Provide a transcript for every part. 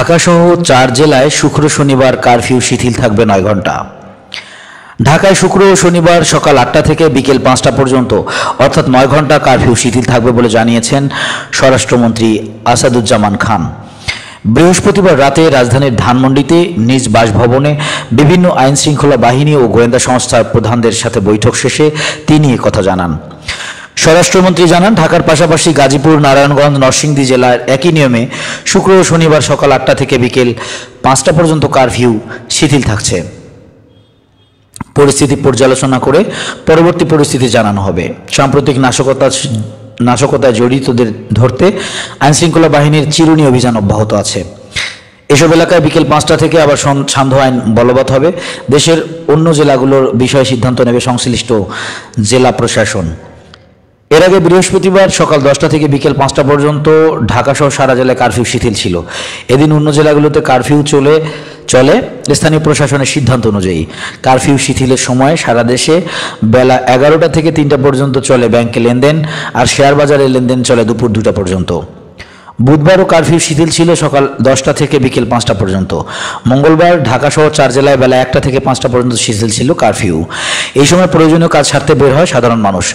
ঢাকাসহ 4 জেলায় শুক্র শনিবার কারফিউ শিথিল থাকবে 9 ঘন্টা। ঢাকায় শুক্র ও শনিবার সকাল 8টা থেকে বিকেল 5টা পর্যন্ত অর্থাৎ 9 ঘন্টা কারফিউ শিথিল থাকবে বলে জানিয়েছেন স্বরাষ্ট্রমন্ত্রী আসাদুজ্জামান খান। বৃহস্পতিবার রাতে রাজধানীর ধানমন্ডিতে নিজ বাসভবনে বিভিন্ন আইন শৃঙ্খলা বাহিনী ও গোয়েন্দা সংস্থার প্রধানদের সাথে বৈঠক শেষে তিনি একথা জানান। স্বরাষ্ট্রমন্ত্রী জানান, ঢাকার পাশাপাশি গাজীপুর, নারায়ণগঞ্জ, নরসিংদী জেলার একই নিয়মে শুক্র ও শনিবার সকাল 8টা থেকে বিকেল 5টা পর্যন্ত কারফিউ শিথিল থাকছে। পরিস্থিতি পর্যালোচনা করে পরবর্তী পরিস্থিতি জানানো হবে। সাম্প্রতিক নাশকতায় জড়িতদের ধরতে আইনশৃঙ্খলা বাহিনীর চিরুনি অভিযান অব্যাহত আছে। এসব এলাকায় বিকেল 5টা থেকে আবার সান্ধ্য আইন বলবৎ হবে। দেশের অন্য জেলাগুলোর বিষয়ে সিদ্ধান্ত নেবে সংশ্লিষ্ট জেলা প্রশাসন। এর আগে বৃহস্পতিবার সকাল 10টা থেকে বিকেল 5টা পর্যন্ত ঢাকাসহ সারা জেলায় কারফিউ শিথিল ছিল। এদিন অন্য জেলাগুলোতে কারফিউ চলে স্থানীয় প্রশাসনের সিদ্ধান্ত অনুযায়ী। কারফিউ শিথিলের সময় সারা দেশে বেলা 11টা থেকে 3টা পর্যন্ত চলে ব্যাংকে লেনদেন, আর শেয়ার বাজারে লেনদেন চলে দুপুর 2টা পর্যন্ত। বুধবারও কারফিউ শিথিল ছিল সকাল 10টা থেকে বিকেল 5টা পর্যন্ত। মঙ্গলবার ঢাকাসহ 4 জেলায় বেলা 1টা থেকে 5টা পর্যন্ত শিথিল ছিল কারফিউ। এই সময় প্রয়োজনীয় কাজ সারতে বের হয় সাধারণ মানুষ।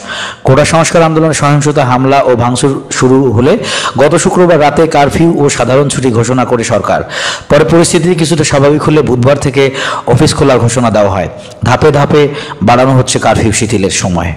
কোটা সংস্কার আন্দোলনে সহিংসতা, হামলা ও ভাঙচুর শুরু হলে গত শুক্রবার রাতে কারফিউ ও সাধারণ ছুটি ঘোষণা করে সরকার। পরে পরিস্থিতি কিছুটা স্বাভাবিক হলে বুধবার থেকে অফিস খোলার ঘোষণা দেওয়া হয়। ধাপে ধাপে বাড়ানো হচ্ছে কারফিউ শিথিলের সময়।